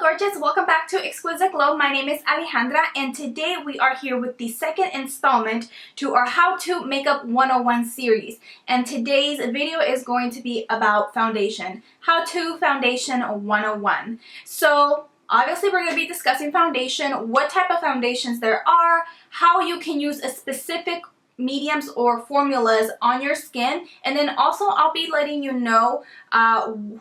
gorgeous, welcome back to Exquisite Glow. My name is Alejandra and today we are here with the second installment to our How to Makeup 101 series. And today's video is going to be about foundation. How to Foundation 101. So obviously we're going to be discussing foundation, what type of foundations there are, how you can use a specific mediums or formulas on your skin, and then also I'll be letting you know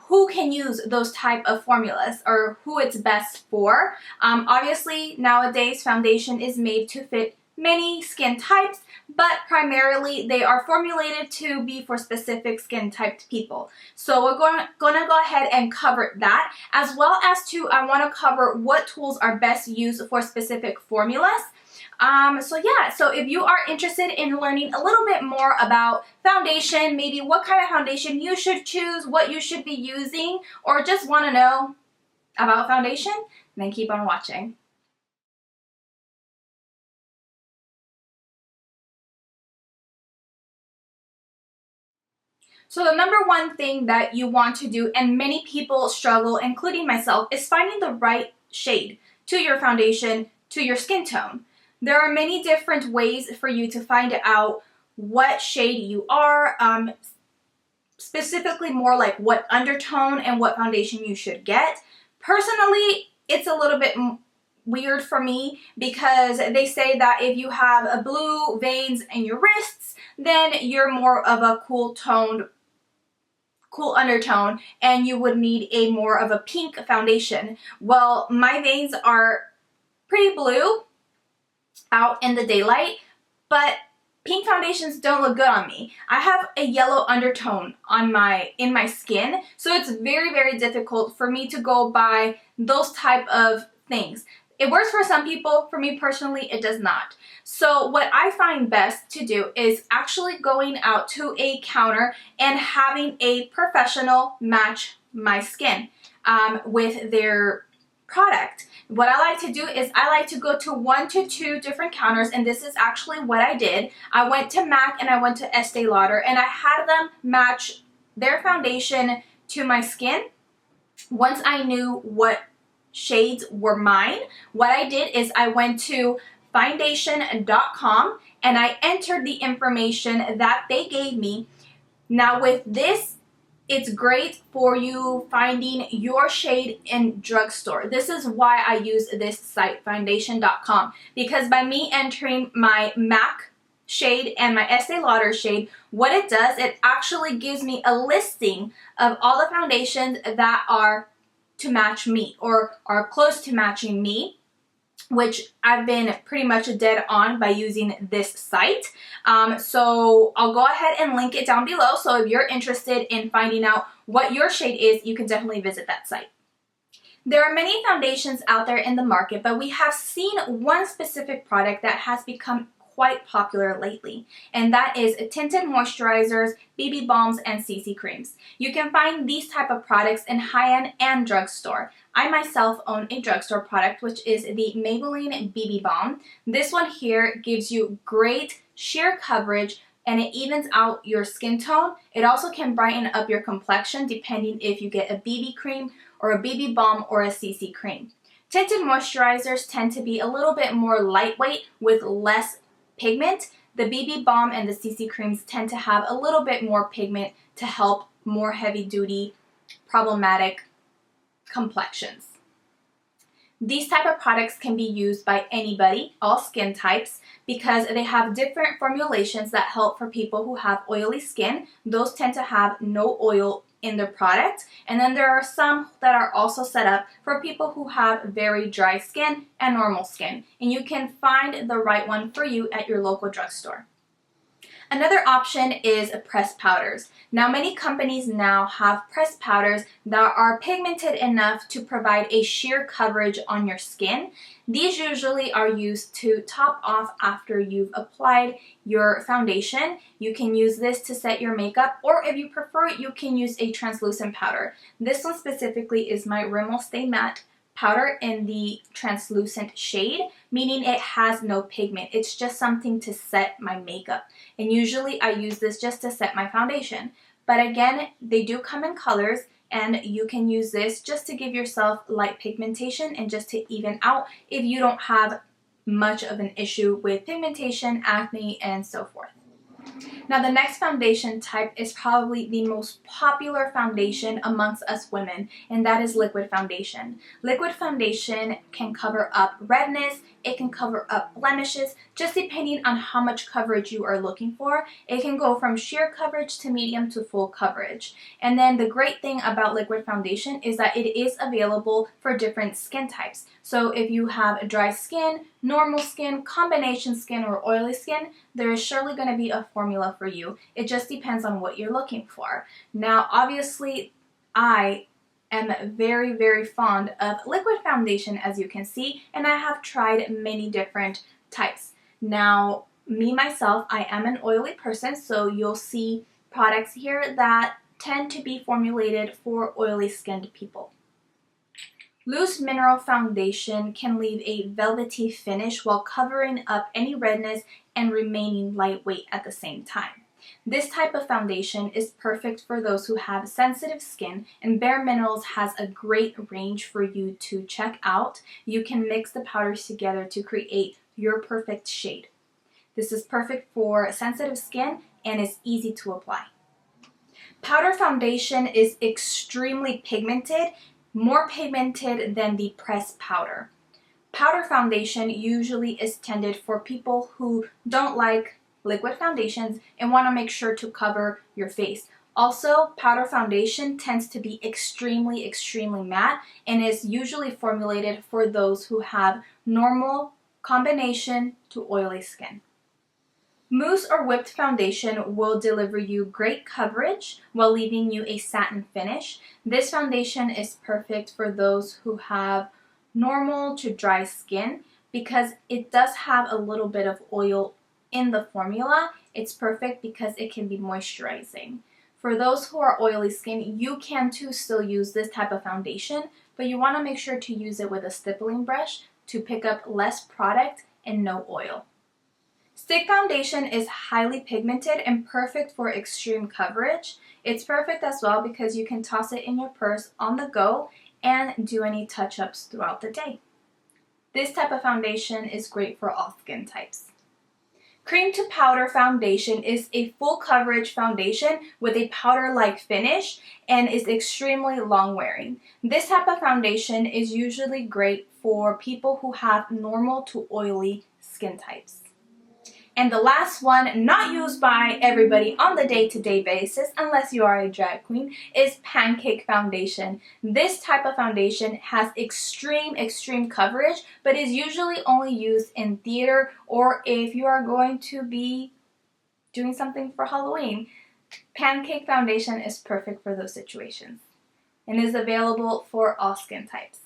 who can use those type of formulas or who it's best for. Obviously nowadays foundation is made to fit many skin types, but primarily they are formulated to be for specific skin typed people. So we're gonna go ahead and cover that, as well as I want to cover what tools are best used for specific formulas. So if you are interested in learning a little bit more about foundation, maybe what kind of foundation you should choose, what you should be using, or just want to know about foundation, then keep on watching. So the number one thing that you want to do, and many people struggle, including myself, is finding the right shade to your foundation, to your skin tone. There are many different ways for you to find out what shade you are, specifically more like what undertone and what foundation you should get. Personally, it's a little bit weird for me because they say that if you have a blue veins in your wrists, then you're more of a cool undertone and you would need a more of a pink foundation. Well, my veins are pretty blue out in the daylight, but pink foundations don't look good on me. I have a yellow undertone in my skin, so it's very, very difficult for me to go by those type of things. It works for some people. For me personally, it does not. So what I find best to do is actually going out to a counter and having a professional match my skin with their product. What I like to do is I like to go to 1 to 2 different counters, and this is actually what I did. I went to MAC and I went to Estee Lauder, and I had them match their foundation to my skin. Once I knew what shades were mine, what I did is I went to foundation.com and I entered the information that they gave me. Now with this, it's great for you finding your shade in drugstore. This is why I use this site, foundation.com, because by me entering my MAC shade and my Estee Lauder shade, what it does, it actually gives me a listing of all the foundations that are to match me or are close to matching me, which I've been pretty much dead on by using this site. So I'll go ahead and link it down below. So if you're interested in finding out what your shade is, you can definitely visit that site. There are many foundations out there in the market, but we have seen one specific product that has become quite popular lately, and that is tinted moisturizers, BB balms, and CC creams. You can find these type of products in high-end and drugstore. I myself own a drugstore product, which is the Maybelline BB balm. This one here gives you great sheer coverage and it evens out your skin tone. It also can brighten up your complexion depending if you get a BB cream or a BB balm or a CC cream. Tinted moisturizers tend to be a little bit more lightweight with less pigment. The BB balm and the CC creams tend to have a little bit more pigment to help more heavy-duty, problematic complexions. These type of products can be used by anybody, all skin types, because they have different formulations that help for people who have oily skin. Those tend to have no oil in their product, and then there are some that are also set up for people who have very dry skin and normal skin, and you can find the right one for you at your local drugstore. Another option is pressed powders. Now many companies now have pressed powders that are pigmented enough to provide a sheer coverage on your skin. These usually are used to top off after you've applied your foundation. You can use this to set your makeup, or if you prefer, you can use a translucent powder. This one specifically is my Rimmel Stay Matte powder in the translucent shade, meaning it has no pigment. It's just something to set my makeup. And usually I use this just to set my foundation. But again, they do come in colors, and you can use this just to give yourself light pigmentation and just to even out if you don't have much of an issue with pigmentation, acne, and so forth. Now the next foundation type is probably the most popular foundation amongst us women, and that is liquid foundation. Liquid foundation can cover up redness, it can cover up blemishes, just depending on how much coverage you are looking for. It can go from sheer coverage to medium to full coverage. And then the great thing about liquid foundation is that it is available for different skin types. So if you have dry skin, normal skin, combination skin, or oily skin, there is surely going to be a formula for you. It just depends on what you're looking for. Now, obviously, I am very, very fond of liquid foundation, as you can see, and I have tried many different types. Now, me, myself, I am an oily person, so you'll see products here that tend to be formulated for oily skinned people. Loose mineral foundation can leave a velvety finish while covering up any redness and remaining lightweight at the same time. This type of foundation is perfect for those who have sensitive skin, and Bare Minerals has a great range for you to check out. You can mix the powders together to create your perfect shade. This is perfect for sensitive skin and is easy to apply. Powder foundation is extremely pigmented, more pigmented than the pressed powder. Powder foundation usually is intended for people who don't like liquid foundations and want to make sure to cover your face. Also, powder foundation tends to be extremely matte and is usually formulated for those who have normal combination to oily skin. Mousse or whipped foundation will deliver you great coverage while leaving you a satin finish. This foundation is perfect for those who have normal to dry skin because it does have a little bit of oil in the formula. It's perfect because it can be moisturizing. For those who are oily skin, you can too still use this type of foundation, but you want to make sure to use it with a stippling brush to pick up less product and no oil. Stick foundation is highly pigmented and perfect for extreme coverage. It's perfect as well because you can toss it in your purse on the go and do any touch-ups throughout the day. This type of foundation is great for all skin types. Cream to powder foundation is a full coverage foundation with a powder-like finish and is extremely long wearing. This type of foundation is usually great for people who have normal to oily skin types. And the last one, not used by everybody on the day-to-day basis, unless you are a drag queen, is pancake foundation. This type of foundation has extreme coverage, but is usually only used in theater or if you are going to be doing something for Halloween. Pancake foundation is perfect for those situations and is available for all skin types.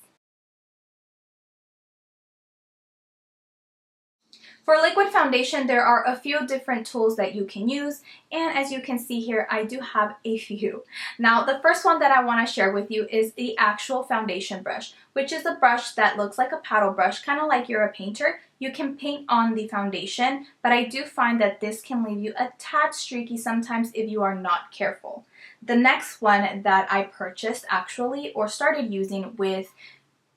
For liquid foundation, there are a few different tools that you can use, and as you can see here, I do have a few. Now, the first one that I want to share with you is the actual foundation brush, which is a brush that looks like a paddle brush, kind of like you're a painter. You can paint on the foundation, but I do find that this can leave you a tad streaky sometimes if you are not careful. The next one that I purchased actually, or started using with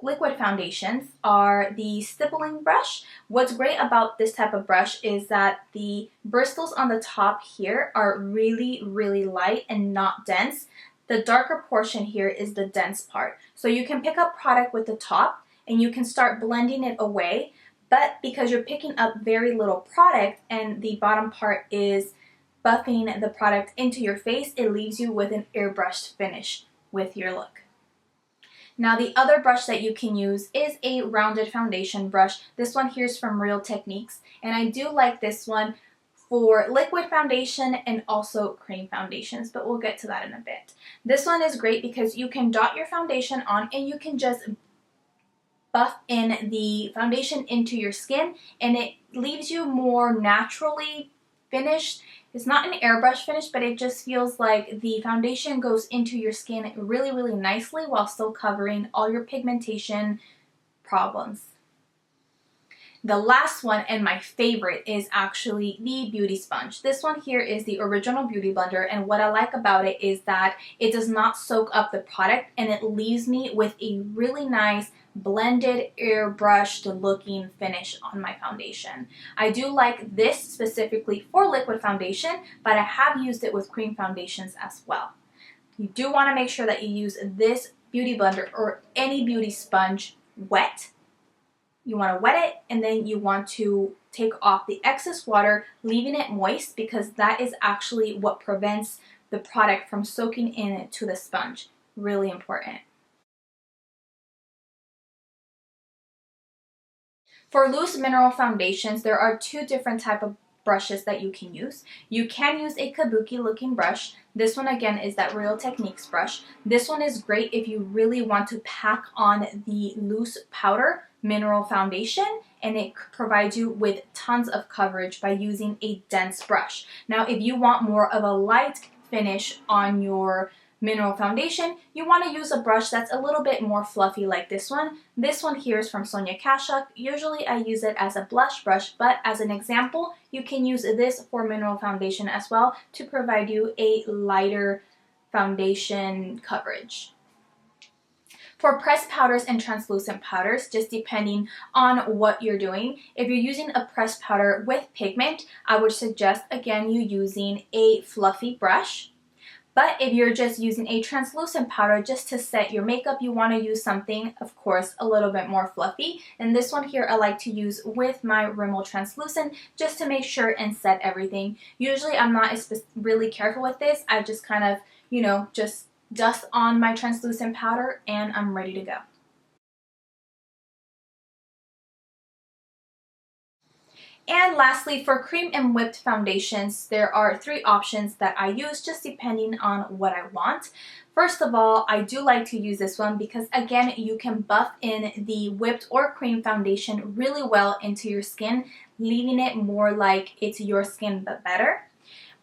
liquid foundations, are the stippling brush. What's great about this type of brush is that the bristles on the top here are really light and not dense. The darker portion here is the dense part. So you can pick up product with the top and you can start blending it away, but because you're picking up very little product and the bottom part is buffing the product into your face, it leaves you with an airbrushed finish with your look. Now the other brush that you can use is a rounded foundation brush. This one here is from Real Techniques, and I do like this one for liquid foundation and also cream foundations, but we'll get to that in a bit. This one is great because you can dot your foundation on and you can just buff in the foundation into your skin and it leaves you more naturally finished. It's not an airbrush finish, but it just feels like the foundation goes into your skin really nicely while still covering all your pigmentation problems. The last one and my favorite is actually the beauty sponge. This one here is the original beauty blender, and what I like about it is that it does not soak up the product and it leaves me with a really nice blended airbrushed looking finish on my foundation. I do like this specifically for liquid foundation, but I have used it with cream foundations as well. You do want to make sure that you use this beauty blender or any beauty sponge wet. You want to wet it and then you want to take off the excess water, leaving it moist, because that is actually what prevents the product from soaking into the sponge. Really important. For loose mineral foundations, there are two different types of brushes that you can use. You can use a kabuki looking brush. This one again is that Real Techniques brush. This one is great if you really want to pack on the loose powder mineral foundation, and it provides you with tons of coverage by using a dense brush. Now if you want more of a light finish on your mineral foundation, you want to use a brush that's a little bit more fluffy like this one. This one here is from Sonia Kashuk. Usually I use it as a blush brush, but as an example, you can use this for mineral foundation as well to provide you a lighter foundation coverage. For pressed powders and translucent powders, just depending on what you're doing, if you're using a pressed powder with pigment, I would suggest again you using a fluffy brush. But if you're just using a translucent powder just to set your makeup, you want to use something, of course, a little bit more fluffy. And this one here I like to use with my Rimmel Translucent just to make sure and set everything. Usually I'm not really careful with this. I just kind of, just dust on my translucent powder and I'm ready to go. And lastly, for cream and whipped foundations, there are three options that I use just depending on what I want. First of all, I do like to use this one because again, you can buff in the whipped or cream foundation really well into your skin, leaving it more like it's your skin but better.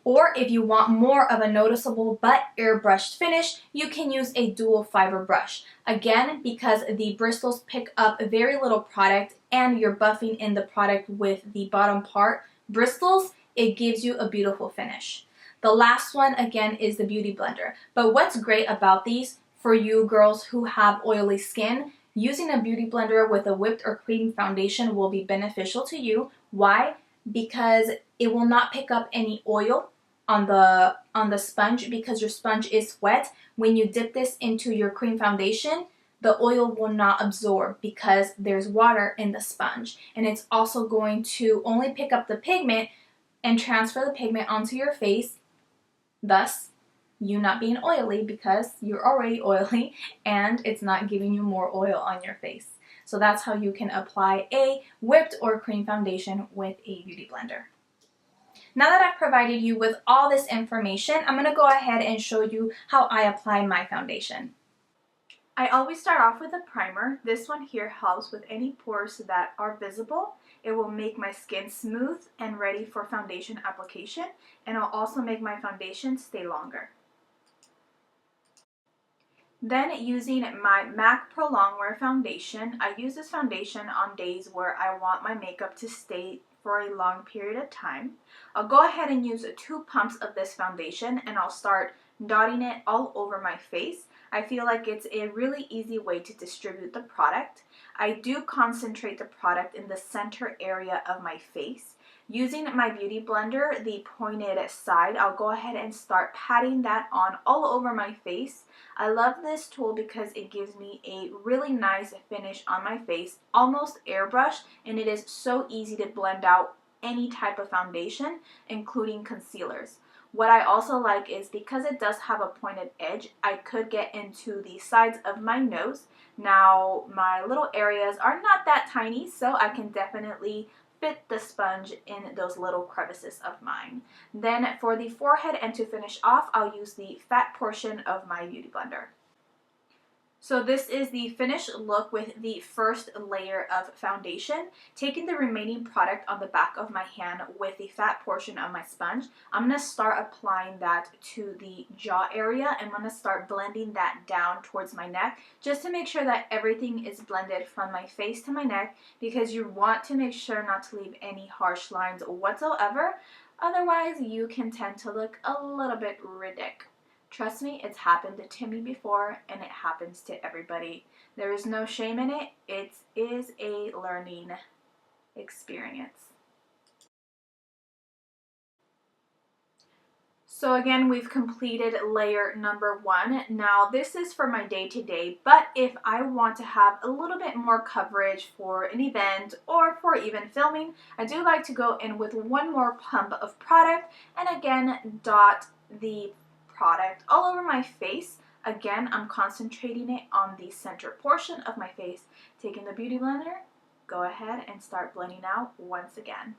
Or if you want more of a noticeable but airbrushed finish, you can use a dual fiber brush. Again, because the bristles pick up very little product and you're buffing in the product with the bottom part bristles, it gives you a beautiful finish. The last one again is the Beauty Blender. But what's great about these for you girls who have oily skin, using a Beauty Blender with a whipped or cream foundation will be beneficial to you. Why? Because it will not pick up any oil on the sponge because your sponge is wet. When you dip this into your cream foundation, the oil will not absorb because there's water in the sponge, and it's also going to only pick up the pigment and transfer the pigment onto your face, thus you not being oily because you're already oily and it's not giving you more oil on your face. So that's how you can apply a whipped or cream foundation with a Beauty Blender. Now that I've provided you with all this information, I'm going to go ahead and show you how I apply my foundation. I always start off with a primer. This one here helps with any pores that are visible. It will make my skin smooth and ready for foundation application, and it'll also make my foundation stay longer. Then using my MAC Pro Longwear foundation, I use this foundation on days where I want my makeup to stay for a long period of time. I'll go ahead and use 2 pumps of this foundation and I'll start dotting it all over my face. I feel like it's a really easy way to distribute the product. I do concentrate the product in the center area of my face. Using my Beauty Blender, the pointed side, I'll go ahead and start patting that on all over my face. I love this tool because it gives me a really nice finish on my face, almost airbrushed, and it is so easy to blend out any type of foundation, including concealers. What I also like is because it does have a pointed edge, I could get into the sides of my nose. Now, my little areas are not that tiny, so I can definitely fit the sponge in those little crevices of mine. Then for the forehead and to finish off, I'll use the fat portion of my Beauty Blender. So this is the finished look with the first layer of foundation. Taking the remaining product on the back of my hand with the fat portion of my sponge, I'm going to start applying that to the jaw area. I'm going to start blending that down towards my neck just to make sure that everything is blended from my face to my neck, because you want to make sure not to leave any harsh lines whatsoever. Otherwise, you can tend to look a little bit ridiculous. Trust me, it's happened to me before, and it happens to everybody. There is no shame in it. It is a learning experience. So again, we've completed layer number 1. Now this is for my day-to-day, but if I want to have a little bit more coverage for an event or for even filming, I do like to go in with one more pump of product and again dot the product all over my face. Again, I'm concentrating it on the center portion of my face. Taking the Beauty Blender, go ahead and start blending out once again.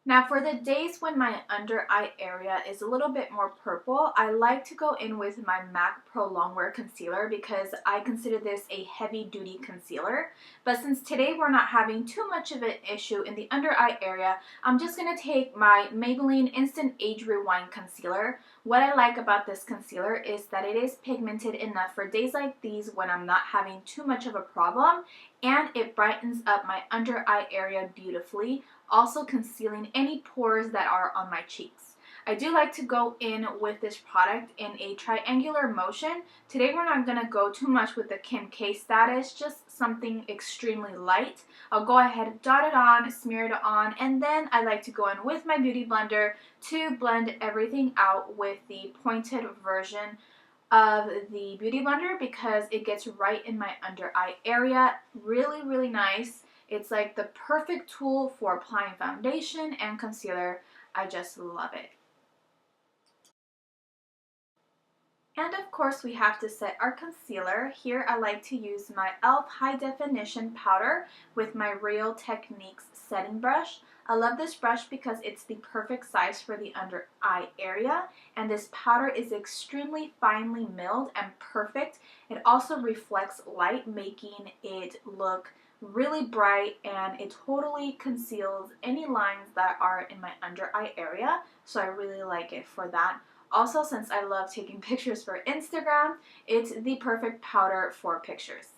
Now for the days when my under eye area is a little bit more purple, I like to go in with my MAC Pro Longwear Concealer because I consider this a heavy duty concealer. But since today we're not having too much of an issue in the under eye area, I'm just going to take my Maybelline Instant Age Rewind Concealer. What I like about this concealer is that it is pigmented enough for days like these when I'm not having too much of a problem, and it brightens up my under eye area beautifully, also concealing any pores that are on my cheeks. I do like to go in with this product in a triangular motion. Today we're not going to go too much with the Kim K status, just something extremely light. I'll go ahead and dot it on, smear it on, and then I like to go in with my Beauty Blender to blend everything out with the pointed version of the Beauty Blender because it gets right in my under eye area. Really, really nice. It's like the perfect tool for applying foundation and concealer. I just love it. And of course we have to set our concealer. Here I like to use my e.l.f. High Definition Powder with my Real Techniques setting brush. I love this brush because it's the perfect size for the under eye area, and this powder is extremely finely milled and perfect. It also reflects light, making it look really bright, and it totally conceals any lines that are in my under eye area, so I really like it for that. Also, since I love taking pictures for Instagram, it's the perfect powder for pictures.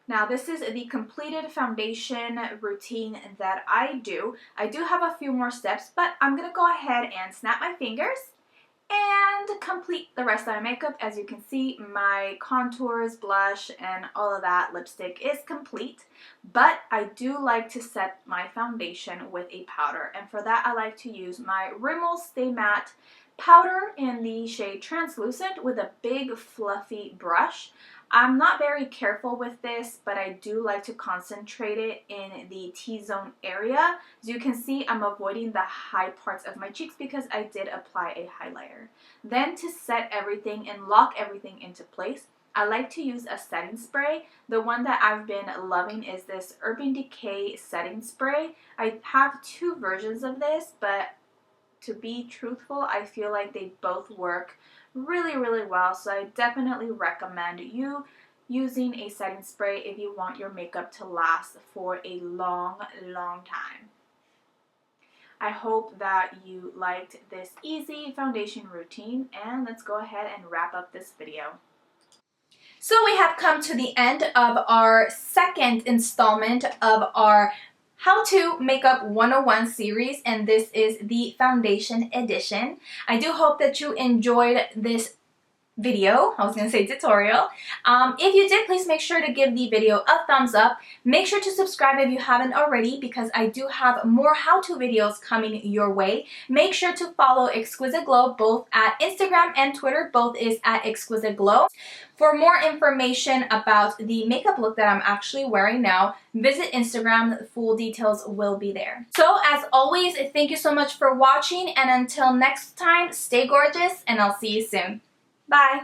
Now this is the completed foundation routine that I do. I do have a few more steps, but I'm going to go ahead and snap my fingers and complete the rest of my makeup. As you can see, my contours, blush, and all of that lipstick is complete. But I do like to set my foundation with a powder, and for that I like to use my Rimmel Stay Matte powder in the shade Translucent with a big fluffy brush. I'm not very careful with this, but I do like to concentrate it in the T-zone area. As you can see, I'm avoiding the high parts of my cheeks because I did apply a highlighter. Then to set everything and lock everything into place, I like to use a setting spray. The one that I've been loving is this Urban Decay setting spray. I have two versions of this, but to be truthful, I feel like they both work really, really well, so I definitely recommend you using a setting spray if you want your makeup to last for a long, long time. I hope that you liked this easy foundation routine, and let's go ahead and wrap up this video. So we have come to the end of our second installment of our How to Makeup 101 series, and this is the foundation edition. I do hope that you enjoyed this video. I was going to say tutorial. If you did, please make sure to give the video a thumbs up. Make sure to subscribe if you haven't already, because I do have more how-to videos coming your way. Make sure to follow Exquisite Glow both at Instagram and Twitter. Both is at Exquisite Glow. For more information about the makeup look that I'm actually wearing now, visit Instagram. The full details will be there. So as always, thank you so much for watching, and until next time, stay gorgeous, and I'll see you soon. Bye.